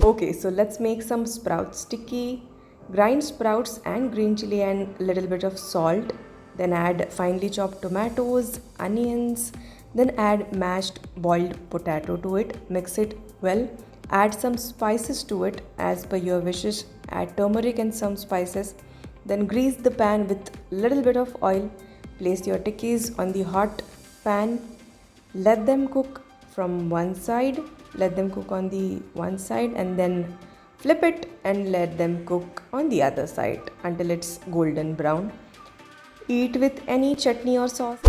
Okay, so let's make some sprouts sticky. Grind sprouts and green chili and little bit of salt. Then add finely chopped tomatoes, onions. Then add mashed boiled potato to it. Mix it well. Add some spices to it as per your wishes. Add turmeric and some spices. Then grease the pan with little bit of oil. Place your tikkis on the hot pan. Let them cook from one side. Let them cook on the one side and then flip it and let them cook on the other side until it's golden brown. Eat with any chutney or sauce.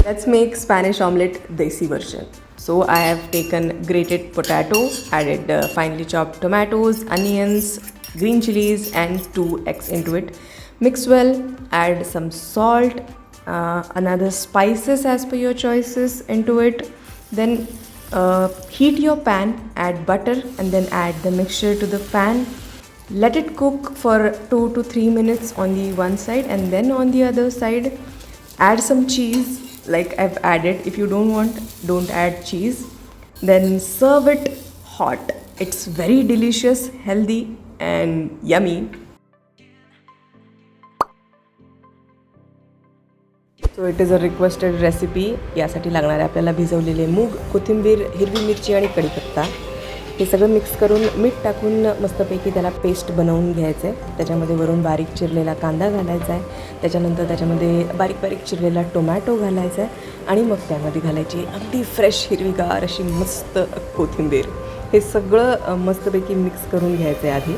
Let's make Spanish omelette desi version. So I have taken grated potato, added finely chopped tomatoes, onions, green chilies and 2 eggs into it. Mix well, add some salt, another spices as per your choices into it. Then heat your pan, add butter and then add the mixture to the pan. Let it cook for 2 to 3 minutes on the one side and then on the other side. Add some cheese like I've added. If you don't want, don't add cheese. Then serve it hot. It's very delicious, healthy and yummy. So it is a requested recipe. यासाठी लागणारे आपल्याला भिजवलेले मूग, कोथिंबीर, हिरवी मिरची आणि कढीपत्ता हे सगळं मिक्स करून मीठ टाकून मस्तपैकी त्याला पेस्ट बनवून घ्यायचं आहे. त्याच्यामध्ये वरून बारीक चिरलेला कांदा घालायचा आहे. त्याच्यानंतर त्याच्यामध्ये बारीक बारीक चिरलेला टोमॅटो घालायचा आहे आणि मग त्यामध्ये घालायची अगदी फ्रेश हिरवीगार अशी मस्त कोथिंबीर. हे सगळं मस्तपैकी मिक्स करून घ्यायचं आहे. आधी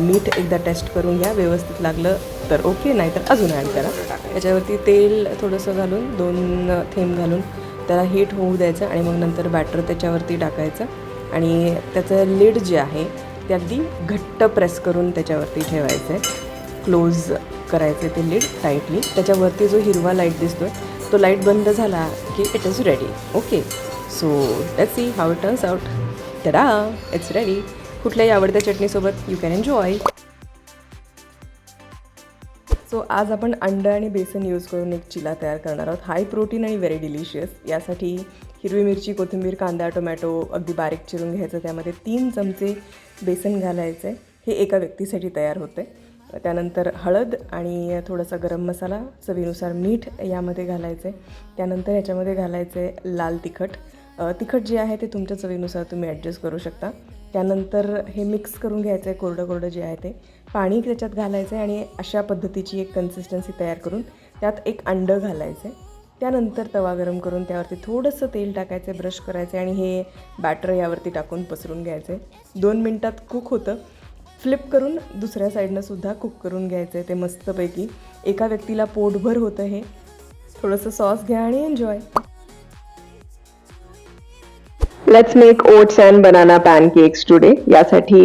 मीठ एकदा टेस्ट करून घ्या, व्यवस्थित लागलं तर ओके, नाहीतर अजून ॲड करा. त्याच्यावरती तेल थोडंसं घालून 2 थेंब घालून त्याला हीट होऊ द्यायचं आणि मग नंतर बॅटर त्याच्यावरती टाकायचं आणि त्याचं लिड जे आहे ते अगदी घट्ट प्रेस करून त्याच्यावरती ठेवायचं आहे. क्लोज करायचं ते लिड टाईटली. त्याच्यावरती जो हिरवा लाईट दिसतो आहे तो लाईट बंद झाला की it is ready. Okay, so let's see how it turns out. टडा, it's ready. कुठल्याही आवडत्या चटणीसोबत यू कॅन एन्जॉय. सो आज आपण अंडं आणि बेसन यूज करून एक चिला तयार करणार आहोत. हाय प्रोटीन आणि व्हेरी डिलिशियस. यासाठी हिरवी मिरची, कोथिंबीर, कांदा, टोमॅटो अगदी बारीक चिरून घ्यायचं. त्यामध्ये 3 चमचे बेसन घालायचं आहे. हे एका व्यक्तीसाठी तयार होते. त्यानंतर हळद आणि थोडासा गरम मसाला, चवीनुसार मीठ यामध्ये घालायचं आहे. त्यानंतर ह्याच्यामध्ये घालायचं आहे लाल तिखट. तिखट जे आहे ते तुमच्या चवीनुसार तुम्ही ॲडजस्ट करू शकता. त्यानंतर हे मिक्स करून घ्यायचं आहे. कोरडं कोरडं जे आहे ते पाणी त्याच्यात घालायचं आहे आणि अशा पद्धतीची एक कन्सिस्टन्सी तयार करून त्यात एक अंडं घालायचं आहे. त्यानंतर तवा गरम करून त्यावरती थोडंसं तेल टाकायचं आहे, ब्रश करायचं आहे आणि हे बॅटर यावरती टाकून पसरून घ्यायचं आहे. 2 मिनटात कुक होतं. फ्लिप करून दुसऱ्या साईडनं सुद्धा कुक करून घ्यायचं आहे. ते मस्तपैकी एका व्यक्तीला पोटभर होतं हे. थोडंसं सॉस घ्या आणि enjoy. Let's make oats and banana pancakes today. यासाठी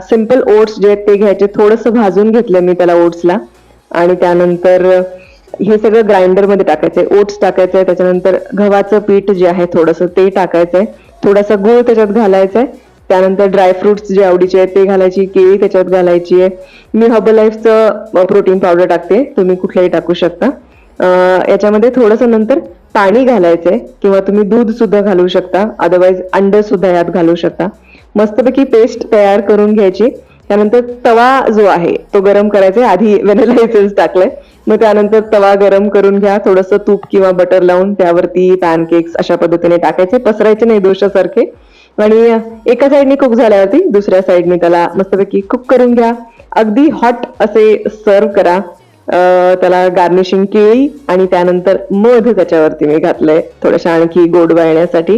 सिम्पल ओट्स जे आहेत ते घ्यायचे. थोडंसं भाजून घेतलं मी त्याला ओट्सला आणि त्यानंतर हे सगळं ग्राइंडरमध्ये टाकायचं आहे. ओट्स टाकायचं आहे. त्याच्यानंतर गव्हाचं पीठ जे आहे थोडंसं ते टाकायचं आहे. थोडासा गूळ त्याच्यात घालायचा आहे. त्यानंतर ड्रायफ्रुट्स जे आवडीचे आहेत ते घालायची. केळी त्याच्यात घालायची आहे. मी हर्बलाईफचं प्रोटीन पावडर टाकते, तुम्ही कुठल्याही टाकू शकता. याच्यामध्ये थोडंसं नंतर पाणी घालायचंय किंवा तुम्ही दूध सुद्धा घालू शकता. अदरवाईज अंड सुद्धा यात घालू शकता. मस्तपैकी पेस्ट तयार करून घ्यायची. त्यानंतर तवा जो आहे तो गरम करायचा आहे. आधी व्हॅनिला एसेन्स टाकलंय, मग त्यानंतर तवा गरम करून घ्या. थोडंसं तूप किंवा बटर लावून त्यावरती पॅनकेक्स अशा पद्धतीने टाकायचे. पसरायचे नाही दोशासारखे. आणि एका साईडने कुक झाल्यावरती दुसऱ्या साईडने त्याला मस्तपैकी कुक करून घ्या. अगदी हॉट असे सर्व करा. त्याला गार्निशिंग केळी आणि त्यानंतर मध त्याच्यावरती मी घातलंय थोड्याशा आणखी गोडवा येण्यासाठी.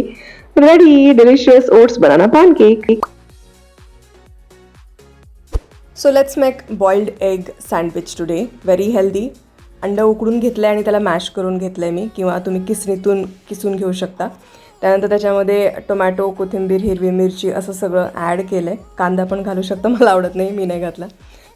Ready delicious oats banana pancake. So let's make boiled egg sandwich today. Very healthy. अंडं उकडून घेतलं आहे आणि त्याला मॅश करून घेतलं आहे मी, किंवा तुम्ही किसणीतून किसून घेऊ शकता. त्यानंतर त्याच्यामध्ये टोमॅटो, कोथिंबीर, हिरवी मिरची असं सगळं ॲड केलं आहे. कांदा पण घालू शकता, मला आवडत नाही, मी नाही घातला.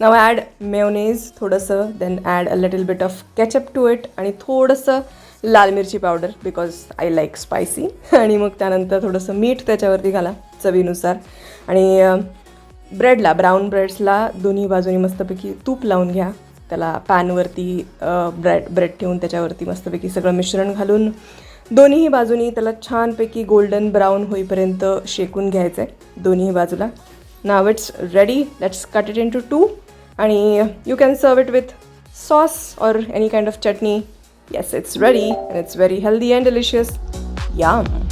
नाव ॲड मेयोनेज थोडंसं. Then add a little bit of ketchup to it आणि थोडंसं लाल मिरची powder because I like spicy. आणि मग त्यानंतर थोडंसं मीठ त्याच्यावरती घाला चवीनुसार. आणि ब्रेडला, ब्राऊन ब्रेड्सला दोन्ही बाजूनी मस्तपैकी तूप लावून घ्या. त्याला पॅनवरती ब्रेड ठेवून त्याच्यावरती मस्तपैकी सगळं मिश्रण घालून दोन्हीही बाजूनी त्याला छानपैकी गोल्डन ब्राऊन होईपर्यंत शेकून घ्यायचं आहे दोन्ही बाजूला. Now it's ready. Let's cut it into 2 आणि you can serve it with sauce or any kind of chutney. Yes, it's ready and it's very healthy and delicious. Yum.